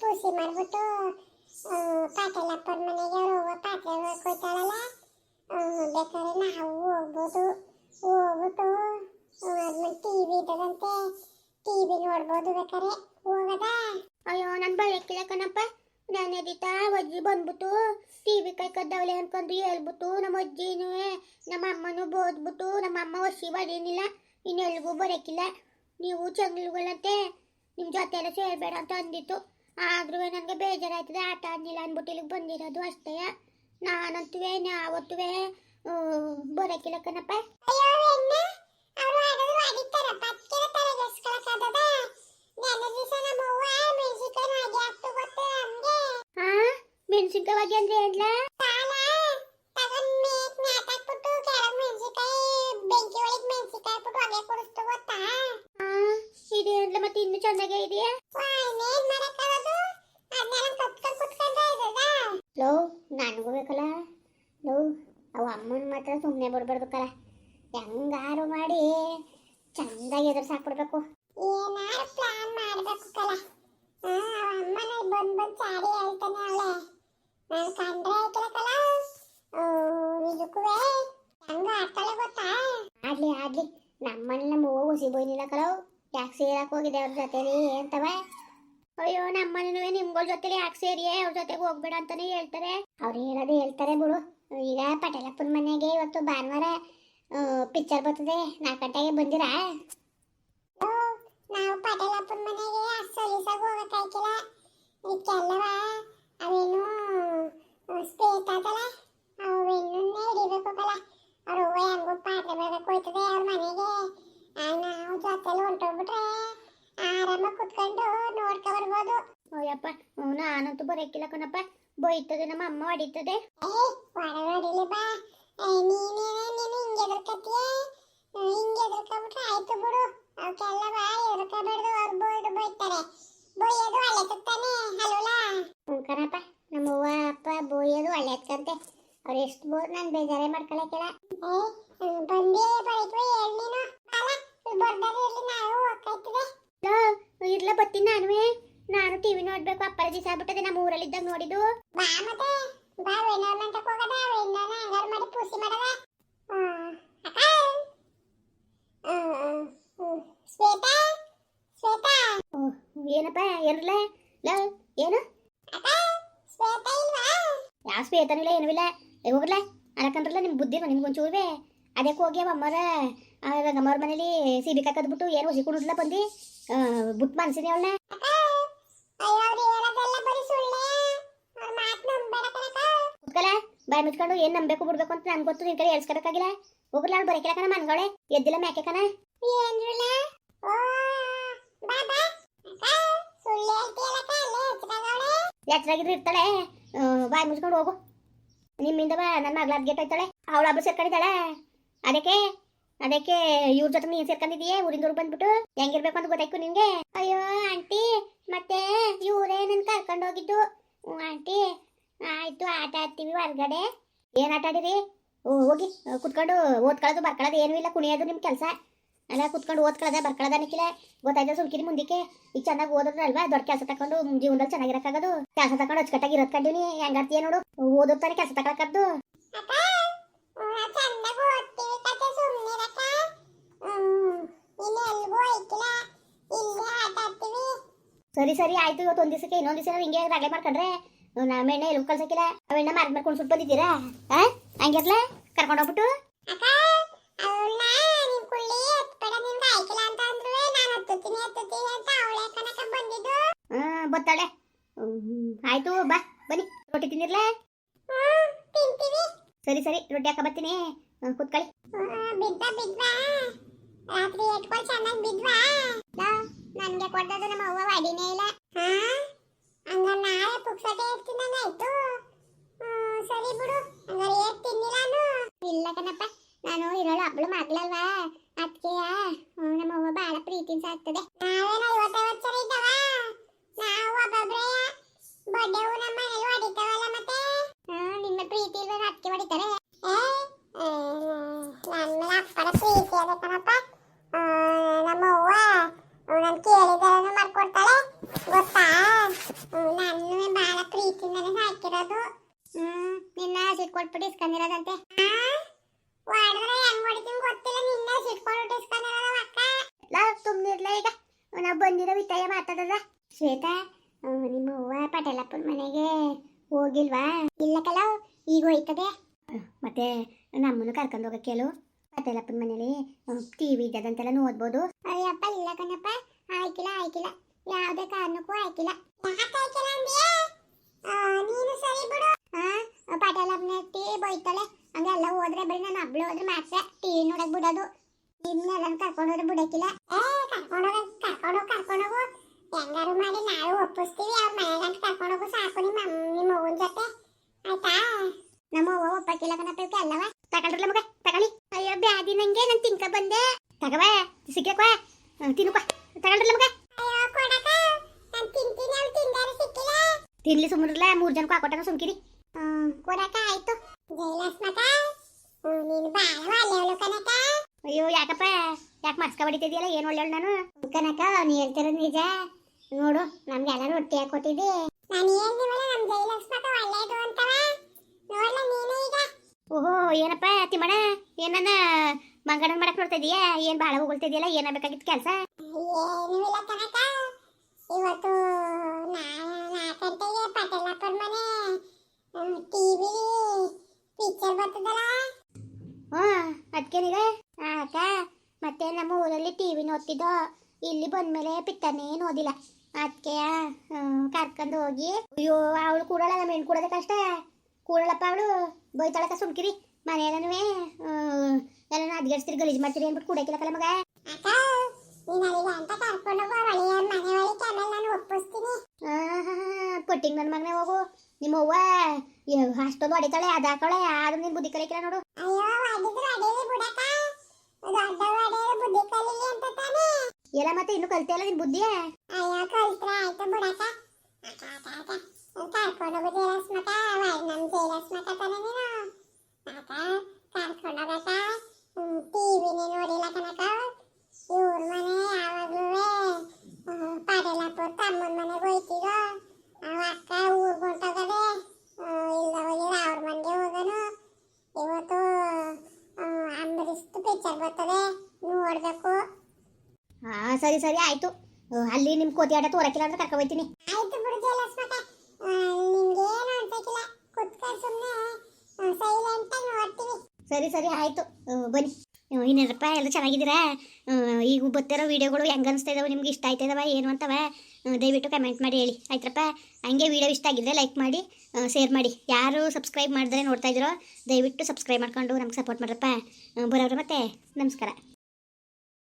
ಪೂಸಿ ಮಾಡ್ಬಿಟ್ಟು ಪಾಟೇಲಪ್ಪನ ಮನೆಗೆ ಅವ್ರು ಪಾತ್ರೆ ಹೋಗ್ತಾಳಲ್ಲ, ಬೇಕಾದ್ರೆ ನಾವು ಹೋಗ್ಬೋದು. ಹೋಗ್ಬಿಟ್ಟು ಆದ್ಮೇಲೆ ಟಿವಿ ಇದ್ದದಂತೆ, ಟಿವಿ ನೋಡ್ಬೋದು ಬೇಕಾರೆ. ಹೋಗದ? ಅಯ್ಯೋ ನಾನು ಬರಕ್ಕಿಲ್ಲ ಕಣಪ್ಪ. ನಾನು ಎದಿತಾ ಅಜ್ಜಿ ಬಂದ್ಬಿಟ್ಟು ಟಿವಿ ಕೈ ಕದ್ದವಳೆ ಅನ್ಕೊಂಡು ಹೇಳ್ಬಿಟ್ಟು ನಮ್ಮ ಅಜ್ಜಿನೂ ನಮ್ಮ ಅಮ್ಮನೂ ಬೋದ್ಬಿಟ್ಟು ನಮ್ಮ ಅಮ್ಮ ಹೊಸಿ ಬಡೀನಿಲ್ಲ, ಇನ್ನೆಲ್ಗೂ ಬರೋಕ್ಕಿಲ್ಲ. ನೀವು ಚಂಗ್ಳುಗಳಂತೆ ನಿಮ್ಮ ಜೊತೆ ಎಲ್ಲ ಸೇರಬೇಡ ಅಂತ ಅಂದಿತ್ತು. ಆದ್ರೂ ನನಗೆ ಬೇಜಾರಾಯ್ತದೆ, ಆಟ ಆಡ್ನಿಲ್ಲ ಅಂದ್ಬಿಟ್ಟು ಇಲ್ಲಿಗೆ ಬಂದಿರೋದು ಅಷ್ಟೇ. ನಾನಂತುವೆ ಯಾವತ್ತುವೆ ಬರೋಕ್ಕಿಲ್ಲ ಕಣಪ್ಪ. ಮೆಣಸಿನ್ಕಾಯಿ ಅಂದ್ರೆ ಏನ್ಲ? ಇದೇನ್ಲ ಮತ್ತೆ ಇನ್ನು ಚೆನ್ನಾಗೇ ಇದೆಯಾ? ಲೋ ನನಗೂ ಬೇಕಲ್ಲ ಲೋ, ಅವು ಅಮ್ಮನ ಮಾತ್ರ ಸುಮ್ಮನೆ ಬಿಡ್ಬಾರ್ದಕ್ಕಲ್ಲ, ಹೆಂಗಾರು ಮಾಡಿ ಚಂದಾಗಿ ಎದುರು ಸಾಕ್ಬಿಡ್ಬೇಕು. ಏನಾರು ಪ್ಲಾನ್ ಮಾಡ್ಬೇಕು ಕಲ. ಅಮ್ಮನ ಬಂದ್ ಚಾಡಿ ಹೇಳ್ತಾನೆ ಅವಳೆ, ನಾನು ಕಂಡ್ರೆ ಆಯ್ತಲ್ಲ ಕಲ. ನಿಜಕ್ಕೂ ಹೆಂಗ ಆಡ್ತಾಳೆ ಗೊತ್ತಾ? ಆಡ್ಲಿ ನಮ್ಮನ್ನ ನಮ್ಮ ಹೂವು ಹುಸಿ ಬೋಯ್ನಿಲ್ಲ ಕಲವು, ಯಾಕೆ ಸೇರಕ್ಕೆ ಹೋಗಿದೆ ಅವ್ರ ಜೊತೆಲಿ ಅಂತವ. ಅಯ್ಯೋ ನಮ್ಮನೂ ನಿಮ್ಗಳ ಜೊತೆಲಿ ಯಾಕೆ ಸೇರಿಯೇ, ಅವ್ರ ಜೊತೆಗೆ ಹೋಗ್ಬೇಡ ಅಂತಾನೆ ಹೇಳ್ತಾರೆ. ಅವ್ರು ಹೇಳೋದು ಹೇಳ್ತಾರೆ ಬಿಡು. ಈಗ ಪಟೇಲಪ್ಪನ ಮನೆಗೆ ಇವತ್ತು ಭಾನುವಾರ ಪಿಕ್ಚರ್ ಬರ್ತದೆ, 4 ಗಂಟೆಗೆ ಬಂದಿರಾ? ನಾವು ಪಟೇಲಪ್ಪನ ಮನೆಗೆ ಸೊಲಿಸಾಗ ಹೋಗಕ್ಕಾಯ್ತಿಲ್ಲ. ಇದಕ್ಕೆಲ್ಲವ ಅವೇನು ಸ್ಪೇಟ್ ಆತಲ್ಲ, ಅವೆನ್ನೂ ಹಿಡಿಬೇಕು ಕಲ. ಅವ್ರು ಹೆಂಗು ಪಾತ್ರೆ ಬೆಳಗಕ್ಕೆ ಹೋಯ್ತದೆ ಅವ್ರ ಮನೆಗೆ. ನಾವು ಜೊತೆಲಿ ಹೊಂಟೋಗ್ಬಿಟ್ರೆ ಆರಾಮಾಗಿ ಕುತ್ಕೊಂಡು ನೋಡ್ಕೊ ಬರ್ಬೋದು. ಓಯಪ್ಪ ನಾನಂತೂ ಬರೋಕ್ಕಿಲ್ಲ ಕಣಪ್ಪ, ಬೈತದೆ ನಮ್ಮ ಅಮ್ಮ ಹೊಡಿತದೆ. ಹೊಡಿಲಿ ಬಾ, ನೀನು ಹಿಂಗೆ ಎದುರ್ಕತ್ತೀಯ, ಹಿಂಗೆ ಎದುರ್ಕೊಬಿಟ್ರೆ ಆಯ್ತು ಬಿಡು. ಅವಕ್ಕೆಲ್ಲ ಬಾ ಎದುರ್ಕೋಬೇಡ್ದು, ಅವ್ರು ಬೈತಾರೆ. ಬೈಯೋದು ಒಳ್ಳೆದು ತಾನೆ ಅಲ್ವಲ್ಲ? ಕಣಪ್ಪ ನಮ್ಮ ಅವ್ವ ಅಪ್ಪ ಬೋಯೋದು ಒಳ್ಳೆದ್ಕಂತೆ, ಅವ್ರು ಎಷ್ಟು ಬೋದ್ ನಾನು ಬೇಜಾರೇ ಮಾಡ್ಕೊಳಕ್ಕಿಲ್ಲ. ಬಂದೇ ಬರೀತ್ವ ಹೇಳಿ ನೀನು ಅಲ್ಲ, ಬರ್ದಾರೆ ಇರಲಿ, ನಾವು ಹೋಗ್ತಾಯ್ತದೆ. ಇರ್ಲ ಬತ್ತೀನಿ ನಾನು ಟಿವಿ ನೋಡ್ಬೇಕು. ಅಪ್ಪರ ದಿವಸ ಆಗ್ಬಿಟ್ಟದೆ, ನಮ್ಮ ಊರಲ್ಲಿದ್ದಾಗ ನೋಡಿದ್ದು. ಬಾ ಮತ್ತೆ ಬಾ, ವೇಣವ್ರ ಮಂಟಕ್ಕೆ ಹೋಗದ, ವೇಣನ ಹಂಗಾರು ಮಾಡಿ ಪೂಸಿ ಮಾಡದ. ಶ್ವೇತಾ ಶ್ವೇತಾ ಏನಪ್ಪ ಇರ್ಲ ಏನು? ಶ್ವೇತಾ ಇಲ್ವಾ? ಯಾವ ಶ್ವೇತನೂ ಇಲ್ಲ, ಏನೂ ಇಲ್ಲ. ಹೋಗ್ರಲ್ಲ ಅರಕಂದ್ರಲ್ಲ, ನಿಮ್ಗೆ ಬುದ್ಧಿ ನಿಮ್ಗೊಂಚೂರುವೆ. ಅದಕ್ಕೆ ಹೋಗಿ ಅಮ್ಮರ ರಂಗಮ್ಮವ್ರ ಮನೇಲಿ ಸೀಬಿಕಾಯಿ ಕದ್ಬಿಟ್ಟು ಏನು ಹುಸಿ ಕುಣಿದ್ಲ ಬಂದು ಬುಟ್ ಮನ್ಸಿನಿ ಅವಳನ್ನ. ಕುತ್ಕಲ ಬಾಯ್ ಮುಚ್ಕೊಂಡು ಏನ್ ನಂಬೇಕು ಬಿಡ್ಬೇಕು ಅಂತ ನನ್ಗೆ ಗೊತ್ತು, ನಿನ್ ಕಡೆ ಹೇಳ್ಸ್ಕೊಬೇಕಾಗಿಲ್ಲ. ಹೋಗ್ರಲ್ಲ ಅವ್ಳು ಬರಕಿಲ್ಲ ಕಣ, ಮನ್ಗಳೇ ಎದ್ದಿಲ್ಲ ಮ್ಯಾಕೆ ಕಣ. ಎಚ್ಚರಾಗಿದ್ರು ಇರ್ತಾಳೆ, ಬಾಯ್ ಮುಚ್ಕೊಂಡು ಹೋಗು. ನಿಮ್ಮಿಂದ ಬಾ ನನ್ನ ಮಗಳ ಗೇಟ್ ಹೋಯ್ತಾಳೆ, ಅವಳು ಹಬ್ಬ ಸೇರ್ಕೊಂಡಿದ್ದಾಳೆ. ಅದಕ್ಕೆ ಇವ್ರ ಜೊತೆ ನೀನ್ ಸೇರ್ಕೊಂಡಿದೀಯೇ, ಊರಿಂದ ಬಂದ್ಬಿಟ್ಟು ಹೆಂಗಿರ್ಬೇಕು ಅಂತ ಗೊತ್ತಾಯ್ತು ನಿನ್ಗೆ. ಅಯ್ಯೋ ಆಂಟಿ, ಮತ್ತೆ ಇವರೇ ನನ್ ಕರ್ಕೊಂಡು ಹೋಗಿದ್ದು. ಆಂಟಿ ಆಯ್ತು, ಆಟ ಆಡ್ತೀವಿ ಹೊರಗಡೆ. ಏನ್ ಆಟ ಆಡಿರಿ? ಹೋಗಿ ಕುತ್ಕೊಂಡು ಓದ್ಕೊಳ್ಳೋದು ಬರ್ಕೊಳ್ಳೋದು ಏನೂ ಇಲ್ಲ, ಕುಣಿಯೋದು ನಿಮ್ ಕೆಲಸ ಅಲ್ಲ. ಕುತ್ಕೊಂಡು ಓದ್ಕೊಳ್ಳೋದ ಬರ್ಕೊಳ್ಳೋದ ಅನ್ನಕ್ಕಿಲ್ಲ, ಗೊತ್ತಾಯ್ತು ಸುಮ್ಕಿರಿ ಮುಂದಕ್ಕೆ. ಈಗ ಚೆನ್ನಾಗಿ ಓದೋದ್ರಲ್ವಾ ದೊಡ್ಡ ಕೆಲಸ ತಕೊಂಡು ಜೀವನದಲ್ಲಿ ಚೆನ್ನಾಗಿರಕ್ಕಾಗೋದು. ಕೆಲಸ ತಕೊಂಡು ಅಚ್ಚುಕಟ್ಟಾಗಿ ಇರೋದ್ಕೊಂಡಿನಿ, ಹೆಂಗಾಡ್ತೀಯ ನೋಡು, ಓದೋತಾನೆ ಕೆಲಸ ತಗೊಳಕ್ಕದ್ದು. ಸರಿ ಆಯ್ತು, ಇವತ್ತು ಒಂದ್ ದಿವಸಕ್ಕೆ ಇನ್ನೊಂದ್ ದಿವಸ ಹಿಂಗೆ ರಗಳೆ ಮಾಡ್ಕೊಂಡ್ರೆ ನಮ್ಮ ಎಣ್ಣೆ ಎಲ್ಲಿ ಕಳ್ಸಕ್ಕಿಲ್ಲ. ಅವೆಣ್ಣ ಮಾಡ್ಕೊಂಡು ಸುಟ್ಟು ಬಂದಿದ್ದೀರಾ? ಹಂಗಿರ್ಲ ಕರ್ಕೊಂಡೋಗ್ಬಿಟ್ಟು ಬತ್ತಾಳೆ. ಆಯ್ತು ಬಾ ಬನ್ನಿ, ರೊಟ್ಟಿ ತಿಂದಿರ್ಲ? ಸರಿ ರೊಟ್ಟಿ ಹಾಕ ಬರ್ತೀನಿ, ಕುತ್ಕೊಳ್ಳಿ. ನನ್ಗೆ ಕೊಟ್ಟದ್ದು ನಮ್ಮ ಅವ್ವ ಅಡಿನೇ ಇಲ್ಲ. ಹಂಗ ನಾಳೆ ಪುಕ್ಸಟೆ ಇರ್ತೀನಂಗಾಯ್ತು. ಸರಿ ಬಿಡು, ಹಂಗಾರೆ ಏಟ್ ತಿನ್ನಿಲ್ಲ ನಾನು. ಇಲ್ಲ ಕಣಪ್ಪ, ನಾನು ಇರೋಳು ಹಬ್ಬಳು ಮಗಳಲ್ವಾ, ಅದಕ್ಕೆ ನಮ್ಮ ಅವ್ವ ಬಹಳ ಪ್ರೀತಿನ ಸಾಕ್ತದೆ. ನಾವೇನೋ 50 ವರ್ಷ ಇದ್ದಾವ, ನಾವು ಒಬ್ಬೊಬ್ರೆ ಬಡ್ಡೆವು ನಮ್ಮ ಮನೇಲಿ ಹೊಡಿತಾವಲ್ಲ. ಮತ್ತೆ ನಿಮ್ಮ ಪ್ರೀತಿ ಇಲ್ವ ಅದಕ್ಕೆ ಹೊಡಿತಾರೆ? ನನ್ನ ಅಪ್ಪನ ಪ್ರೀತಿ ಅದ ಕಣಪ್ಪ. ನಮ್ಮ ಅವ್ವ ನಾನು ಕೇಳಿದಾರನು ಮಾಡ್ಕೊಡ್ತಾಳೆ ಗೊತ್ತಾ. ಇಸ್ಕೊಂಡಿರೋದಂತೆ ಹೊಡೆದ್ರೆ ಹೆಂಗ್ ಹೊಡಿತೀನಿ ಗೊತ್ತಿಲ್ಲ ನಿನ್ನೆ ಸಿಟ್ಕೊಂಡು ಇಸ್ಕೊಂಡಿರೋದ ಅಕ್ಕ ಲಾ ಸುಮ್ಮನಿರ್ಲ ಈಗ ನಾವು ಬಂದಿರೋ ವಿಷಯ ಮಾತಾಡೋದ ಶ್ವೇತಾ ನಿಮ್ಮ ಅವ್ವ ಪಟೇಲಪ್ಪನ ಮನೆಗೆ ಹೋಗಿಲ್ವಾ ಇಲ್ಲ ಕಲ ಈಗ ಹೋಯ್ತದೆ ಮತ್ತೆ ನಮ್ಮನ್ನು ಕರ್ಕೊಂಡು ಹೋಗಕ್ಕೆ ಕೇಳು ಪಟೇಲಪ್ಪನ ಮನೇಲಿ ಟಿವಿ ಇದ್ದದಂತೆಲ್ಲ ನೋಡ್ಬೋದು ಅಯ್ಯಪ್ಪ ಇಲ್ಲ ಕಣಪ್ಪ ಆಯ್ಕಿಲ್ಲ ಯಾವುದೇ ಕಾರಣಕ್ಕೂ ಆಯ್ಕಿಲ್ಲ ಯಾಕೆ ಆಯ್ಕಿಲ್ಲ ಅಂದ್ಯಾ ನೀನು ಸರಿ ಬಿಡು ಪಟೇಲಪ್ಪನ ಟಿವಿ ಬೈತಾಳೆ ಹಂಗೆಲ್ಲ ಹೋದ್ರೆ ಬರೀ ನಾನು ಒಬ್ಳು ಹೋದ್ರೆ ಮಾತ್ರ ಟಿವಿ ನೋಡಕ್ ಬಿಡೋದು ನಿಮ್ನೆಲ್ಲ ಕರ್ಕೊಂಡು ಹೋದ್ರೆ ಬಿಡಕ್ಕಿಲ್ಲ ಕರ್ಕೊಂಡೋಗು ಹೆಂಗಾರು ಮಾಡಿ ನಾವು ಒಪ್ಪಿಸ್ತೀವಿ ಅವ್ರ ಮನೆಗಂತ ಕರ್ಕೊಂಡೋಗು ಸಾಕು ನಿಮ್ಮ ಅವ್ವನ ಜೊತೆ ಆಯ್ತಾ ನಮ್ಮ ಅವ್ವ ಒಪ್ಪಕ್ಕಿಲ್ಲ ಕಣಪ್ಪ ಇವಕ್ಕೆ ಅಲ್ಲವ ತಗೊಂಡ್ರಲ್ಲ ಮಗ ತಗೊಳ್ಳಿ ಅಯ್ಯೋ ಬ್ಯಾದಿ ನಂಗೆ ನಾನು ತಿನ್ಕ ಬಂದೆ ತಗವ ಸಿಕ್ಕವಾ ತಿನ್ನುವ ತಗೊಂಡ್ರಲ್ಲ ಮಗ ಅಯ್ಯೋ ಕೊಡಕ ನಾನು ತಿಂತೀನಿ ಅವ್ರು ತಿಂದಾರೆ ಸಿಕ್ಕಿಲ್ಲ ತಿನ್ಲಿ ಸುಮ್ಮನಿರ್ಲ 3 ಜನಕ್ಕೂ ಹಾಕೊಟ್ಟಾಗ ಸುಮ್ಕಿರಿ ಕೊಡಕ ಆಯ್ತು ಜಯಲಕ್ಷ್ಮಕ ನೀನು ಬಾಳ ಒಳ್ಳೆಯವಳು ಕನಕ ಅಯ್ಯೋ ಯಾಕಪ್ಪ ಯಾಕೆ ಮಸ್ಕ ಹೊಡಿತಿದ್ಯಲ್ಲ ಏನು ಒಳ್ಳೆಯವಳು ನಾನು ಕನಕ ನೀ ಹೇಳ್ತಿರೋದು ನಿಜ ನೋಡು ನಮ್ಗೆಲ್ಲ ರೊಟ್ಟಿ ಹಾಕೊಟ್ಟಿದ್ದೆ ನಾನು ಹೇಳ್ದಿವಲ್ಲ ನಮ್ಮ ಜಯಲಕ್ಷ್ಮಕ ಒಳ್ಳೆಯದು ಅಂತವ ನೋಡ್ಲ ನೀನು ಈಗ ಓಹೋ ಏನಪ್ಪ ತಿಮ್ಮಣ್ಣ ಏನನ್ನ ಮಂಗಡನ್ ಮಾಡಕ್ ನೋಡ್ತಾ ಇದೀಯಾ ಏನ್ ಬಾಳ ಹೋಗ್ತಿದ್ಯಲ್ಲ ಏನಾಗಬೇಕಾಗಿತ್ತು ಕೆಲಸ ಏನೂ ಇಲ್ಲ ಕನಕ ಇವತ್ತು 4 ಗಂಟೆಗೆ ಪಟೇಲಪ್ಪರ ಮನೆ ಟಿವಿ ಪಿಕ್ಚರ್ ಬರ್ತದಲ್ಲ ಅದಕ್ಕೇನಿದೆ ಅಕ್ಕ ಮತ್ತೆ ನಮ್ಮ ಊರಲ್ಲಿ ಟಿವಿ ನೋಡ್ತಿದ್ದೋ ಇಲ್ಲಿ ಬಂದ್ಮೇಲೆ ಪಿಕ್ಚರ್ನೇ ನೋಡಿಲ್ಲ ಅದಕ್ಕೆ ಕರ್ಕೊಂಡು ಹೋಗಿ ಅಯ್ಯೋ ಅವಳು ಕೂಡಲ್ಲ ನಮ್ಮ ಹೆಣ್ಣು ಕೂಡೋದೇ ಕಷ್ಟ ಕೂಡಲಪ್ಪ ಅವಳು ಬೈತಾಳಕ್ಕ ಸುಮ್ಕಿರಿ ಮನೆಯಲ್ಲೂ ಎಲ್ಲ ಅದ್ಗೆಡ್ಸ್ತಿರಿ ಗಲೀಜು ಮಾಡ್ತೀರಿ ಅಂದ್ಬಿಟ್ಟು ಕೂಡಕ್ಕಿಲ್ಲಕಲ್ಲ ಮಗ ಅಕ್ಕ ನೀನು ಅಲ್ಲಿಗೆ ಅಂತ ಕರ್ಕೊಂಡೋಗೋ ಒಳ್ಳೆಯ ಮನೆ ಒಳಗೆ ಆಮೇಲೆ ನಾನು ಒಪ್ಪಿಸ್ತೀನಿ ಪಟ್ಟಿಂಗ್ ನನ್ನ ಮಗನೇ ಹೋಗು ನಿಮ್ಮ ಅವ್ವ ಅಷ್ಟೊಂದು ಹೊಡಿತಾಳೆ ಅದು ಹಾಕೊಳ್ಳೆ ಆದ್ರೂ ನೀನು ಬುದ್ಧಿ ಕಲಿಕಿಲ್ಲ ನೋಡು ಅಯ್ಯೋ ಹೊಡಿದ್ರು ಅಡೇಲಿ ಬಿಡಕ್ಕ ದೊಡ್ಡ ಹೊಡೆಯಲು ಬುದ್ಧಿ ಕಲೀಲಿ ಅಂತ ತಾನೇ ಎಲ್ಲ ಮತ್ತೆ ಇನ್ನು ಕಲ್ತಿಯಲ್ಲ ನಿನ್ ಬುದ್ಧಿ ಅಯ್ಯೋ ಕಲ್ತ್ರೆ ಆಯ್ತು ಬಿಡಕ್ಕ ಕರ್ಕೊಂಡೋಗು ಜಯಲಕ್ಷ್ಮಕ ನಮ್ಮ ಜಯಲಕ್ಷ್ಮಕ ತಾನೇ ನೀನು ಅಕ್ಕ ಕರ್ಕೊಂಡೋಗಕ್ಕ ಟಿವಿನೇ ನೋಡಿಲ್ಲ ಕನಕ ಇವ್ರ ಮನೆ ಯಾವಾಗ್ಲೂ ಪಟೇಲಪ್ಪವ್ರ ತಮ್ಮನ ಮನೆಗೆ ಹೋಯ್ತಿರೋ ಅವ ಅಕ್ಕ ಊರ್ಗೆ ಹೊಂಟೋಗದೆ ಇಲ್ಲ ಹೋಗಿಲ್ಲ ಅವ್ರ ಮನೆಗೆ ಹೋಗನು ಇವತ್ತು ಅಂಬರೀಷ್ದು ಪಿಕ್ಚರ್ ಬರ್ತದೆ ನೋಡ್ಬೇಕು ಸರಿ ಸರಿ ಆಯ್ತು ಅಲ್ಲಿ ನಿಮ್ ಕೋತಿ ಆಟ ತೋರಕ್ಕಿಲ್ಲ ಅಂದ್ರೆ ಕರ್ಕೊ ಹೋಯ್ತೀನಿ ಆಯ್ತು ಬಿಡು ಜಯಲಕ್ಷ್ಮಕ ನಿಮ್ಗೇನು ಅನ್ಸಕ್ಕಿಲ್ಲ ಕುತ್ಕೊಂಡು ಸುಮ್ಮನೆ ಸೈಲೆಂಟ್ ಆಗಿ ನೋಡ್ತೀವಿ ಸರಿ ಸರಿ ಆಯ್ತು ಬನ್ನಿ ಇನ್ನೇನಪ್ಪ ಎಲ್ಲ ಚೆನ್ನಾಗಿದ್ದೀರಾ ಈಗ ಬರ್ತಿರೋ ವಿಡಿಯೋಗಳು ಹೆಂಗೆ ಅನಿಸ್ತಾ ಇದಾವೆ ನಿಮ್ಗೆ ಇಷ್ಟ ಆಯ್ತದವ ಏನು ಅಂತವ ದಯವಿಟ್ಟು ಕಮೆಂಟ್ ಮಾಡಿ ಹೇಳಿ ಆಯ್ತರಪ್ಪ ಹಂಗೆ ವಿಡಿಯೋ ಇಷ್ಟ ಆಗಿದ್ರೆ ಲೈಕ್ ಮಾಡಿ ಶೇರ್ ಮಾಡಿ ಯಾರು ಸಬ್ಸ್ಕ್ರೈಬ್ ಮಾಡಿದ್ರೆ ನೋಡ್ತಾ ಇದ್ದೀರೋ ದಯವಿಟ್ಟು ಸಬ್ಸ್ಕ್ರೈಬ್ ಮಾಡ್ಕೊಂಡು ನಮ್ಗೆ ಸಪೋರ್ಟ್ ಮಾಡ್ರಪ್ಪ ಬರೋರು ಮತ್ತೆ ನಮಸ್ಕಾರ.